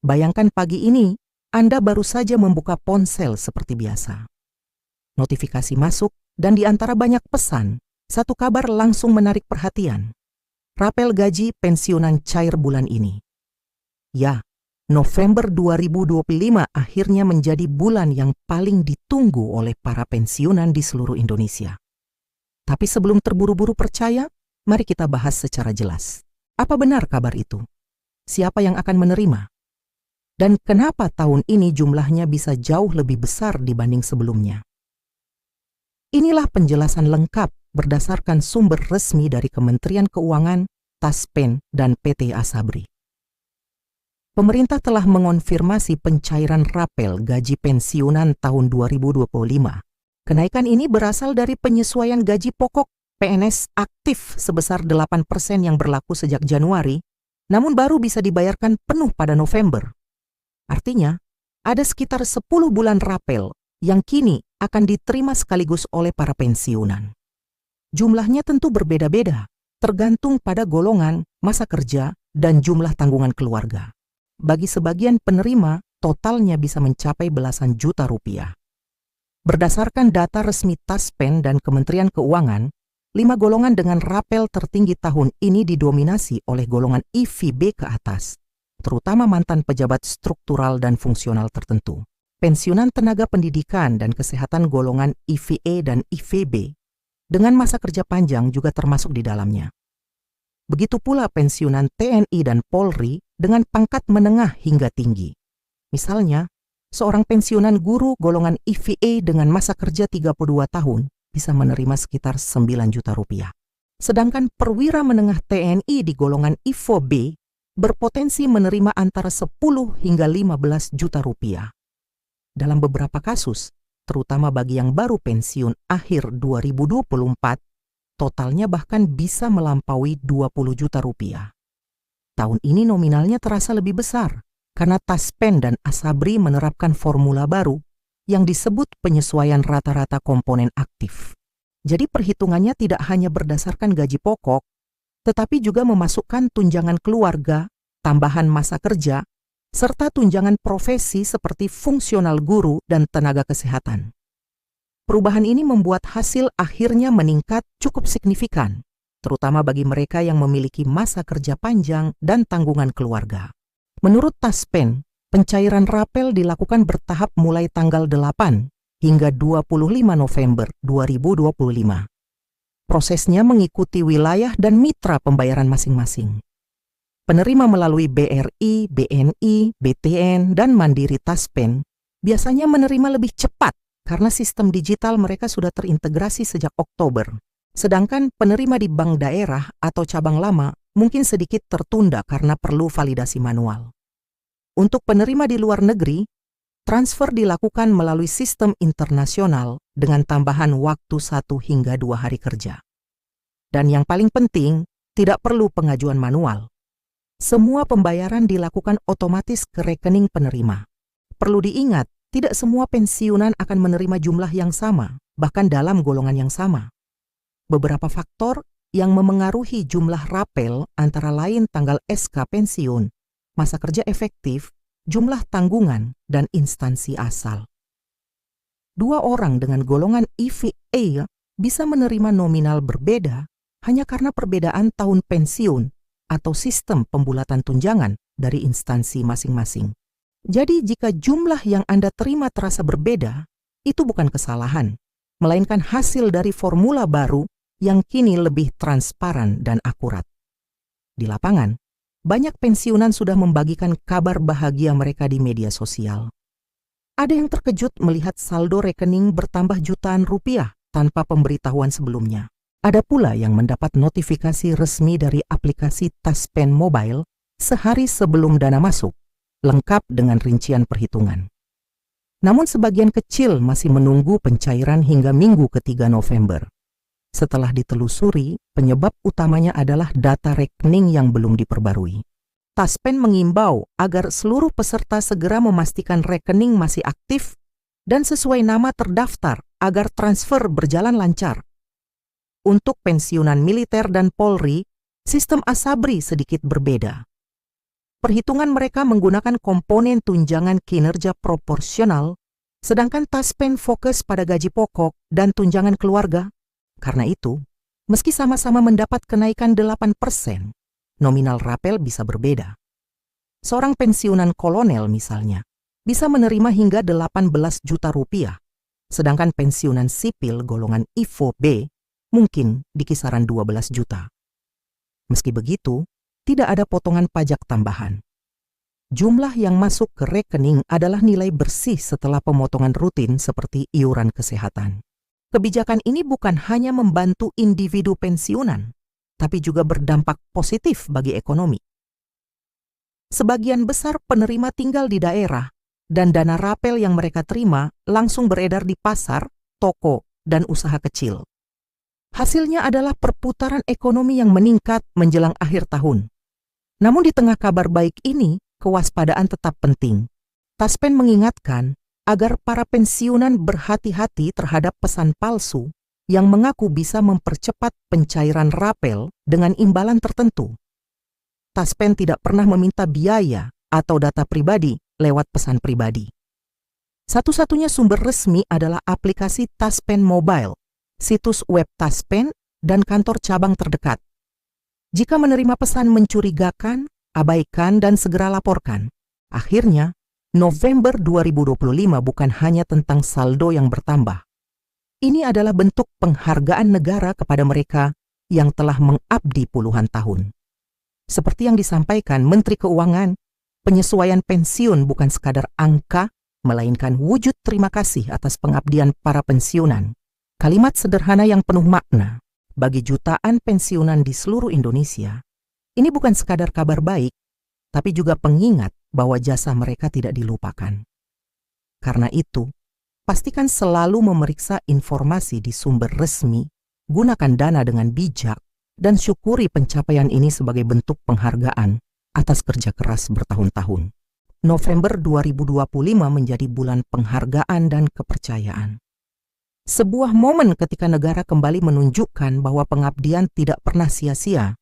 Bayangkan pagi ini, Anda baru saja membuka ponsel seperti biasa. Notifikasi masuk dan di antara banyak pesan, satu kabar langsung menarik perhatian. Rapel gaji pensiunan cair bulan ini. Ya, November 2025 akhirnya menjadi bulan yang paling ditunggu oleh para pensiunan di seluruh Indonesia. Tapi sebelum terburu-buru percaya, mari kita bahas secara jelas. Apa benar kabar itu? Siapa yang akan menerima? Dan kenapa tahun ini jumlahnya bisa jauh lebih besar dibanding sebelumnya? Inilah penjelasan lengkap berdasarkan sumber resmi dari Kementerian Keuangan, Taspen, dan PT Asabri. Pemerintah telah mengonfirmasi pencairan rapel gaji pensiunan tahun 2025. Kenaikan ini berasal dari penyesuaian gaji pokok PNS aktif sebesar 8% yang berlaku sejak Januari, namun baru bisa dibayarkan penuh pada November. Artinya, ada sekitar 10 bulan rapel yang kini akan diterima sekaligus oleh para pensiunan. Jumlahnya tentu berbeda-beda, tergantung pada golongan, masa kerja, dan jumlah tanggungan keluarga. Bagi sebagian penerima, totalnya bisa mencapai belasan juta rupiah. Berdasarkan data resmi Taspen dan Kementerian Keuangan, 5 golongan dengan rapel tertinggi tahun ini didominasi oleh golongan IVB ke atas, terutama mantan pejabat struktural dan fungsional tertentu. Pensiunan tenaga pendidikan dan kesehatan golongan IVE dan IVB dengan masa kerja panjang juga termasuk di dalamnya. Begitu pula pensiunan TNI dan Polri dengan pangkat menengah hingga tinggi. Misalnya, seorang pensiunan guru golongan IVE dengan masa kerja 32 tahun bisa menerima sekitar 9 juta rupiah. Sedangkan perwira menengah TNI di golongan IVB berpotensi menerima antara 10 hingga 15 juta rupiah. Dalam beberapa kasus, terutama bagi yang baru pensiun akhir 2024, totalnya bahkan bisa melampaui 20 juta rupiah. Tahun ini nominalnya terasa lebih besar, karena Taspen dan Asabri menerapkan formula baru yang disebut penyesuaian rata-rata komponen aktif. Jadi perhitungannya tidak hanya berdasarkan gaji pokok, tetapi juga memasukkan tunjangan keluarga, tambahan masa kerja, serta tunjangan profesi seperti fungsional guru dan tenaga kesehatan. Perubahan ini membuat hasil akhirnya meningkat cukup signifikan, terutama bagi mereka yang memiliki masa kerja panjang dan tanggungan keluarga. Menurut Taspen, pencairan rapel dilakukan bertahap mulai tanggal 8 hingga 25 November 2025. Prosesnya mengikuti wilayah dan mitra pembayaran masing-masing. Penerima melalui BRI, BNI, BTN, dan Mandiri Taspen biasanya menerima lebih cepat karena sistem digital mereka sudah terintegrasi sejak Oktober. Sedangkan penerima di bank daerah atau cabang lama mungkin sedikit tertunda karena perlu validasi manual. Untuk penerima di luar negeri, transfer dilakukan melalui sistem internasional dengan tambahan waktu 1 hingga 2 hari kerja. Dan yang paling penting, tidak perlu pengajuan manual. Semua pembayaran dilakukan otomatis ke rekening penerima. Perlu diingat, tidak semua pensiunan akan menerima jumlah yang sama, bahkan dalam golongan yang sama. Beberapa faktor yang memengaruhi jumlah rapel antara lain tanggal SK pensiun, masa kerja efektif, jumlah tanggungan, dan instansi asal. 2 orang dengan golongan IVA bisa menerima nominal berbeda hanya karena perbedaan tahun pensiun atau sistem pembulatan tunjangan dari instansi masing-masing. Jadi jika jumlah yang Anda terima terasa berbeda, itu bukan kesalahan, melainkan hasil dari formula baru yang kini lebih transparan dan akurat. Di lapangan, banyak pensiunan sudah membagikan kabar bahagia mereka di media sosial. Ada yang terkejut melihat saldo rekening bertambah jutaan rupiah tanpa pemberitahuan sebelumnya. Ada pula yang mendapat notifikasi resmi dari aplikasi Taspen Mobile sehari sebelum dana masuk, lengkap dengan rincian perhitungan. Namun sebagian kecil masih menunggu pencairan hingga Minggu ketiga November. Setelah ditelusuri, penyebab utamanya adalah data rekening yang belum diperbarui. Taspen mengimbau agar seluruh peserta segera memastikan rekening masih aktif dan sesuai nama terdaftar agar transfer berjalan lancar. Untuk pensiunan militer dan Polri, sistem Asabri sedikit berbeda. Perhitungan mereka menggunakan komponen tunjangan kinerja proporsional, sedangkan Taspen fokus pada gaji pokok dan tunjangan keluarga. Karena itu, meski sama-sama mendapat kenaikan 8%, nominal rapel bisa berbeda. Seorang pensiunan kolonel misalnya, bisa menerima hingga 18 juta rupiah, sedangkan pensiunan sipil golongan IVO B mungkin di kisaran 12 juta. Meski begitu, tidak ada potongan pajak tambahan. Jumlah yang masuk ke rekening adalah nilai bersih setelah pemotongan rutin seperti iuran kesehatan. Kebijakan ini bukan hanya membantu individu pensiunan, tapi juga berdampak positif bagi ekonomi. Sebagian besar penerima tinggal di daerah, dan dana rapel yang mereka terima langsung beredar di pasar, toko, dan usaha kecil. Hasilnya adalah perputaran ekonomi yang meningkat menjelang akhir tahun. Namun di tengah kabar baik ini, kewaspadaan tetap penting. Taspen mengingatkan agar para pensiunan berhati-hati terhadap pesan palsu yang mengaku bisa mempercepat pencairan rapel dengan imbalan tertentu. Taspen tidak pernah meminta biaya atau data pribadi lewat pesan pribadi. Satu-satunya sumber resmi adalah aplikasi Taspen Mobile, situs web Taspen, dan kantor cabang terdekat. Jika menerima pesan mencurigakan, abaikan dan segera laporkan. Akhirnya, November 2025 bukan hanya tentang saldo yang bertambah. Ini adalah bentuk penghargaan negara kepada mereka yang telah mengabdi puluhan tahun. Seperti yang disampaikan Menteri Keuangan, penyesuaian pensiun bukan sekadar angka, melainkan wujud terima kasih atas pengabdian para pensiunan. Kalimat sederhana yang penuh makna. Bagi jutaan pensiunan di seluruh Indonesia, ini bukan sekadar kabar baik, tapi juga pengingat bahwa jasa mereka tidak dilupakan. Karena itu, pastikan selalu memeriksa informasi di sumber resmi, gunakan dana dengan bijak, dan syukuri pencapaian ini sebagai bentuk penghargaan atas kerja keras bertahun-tahun. November 2025 menjadi bulan penghargaan dan kepercayaan. Sebuah momen ketika negara kembali menunjukkan bahwa pengabdian tidak pernah sia-sia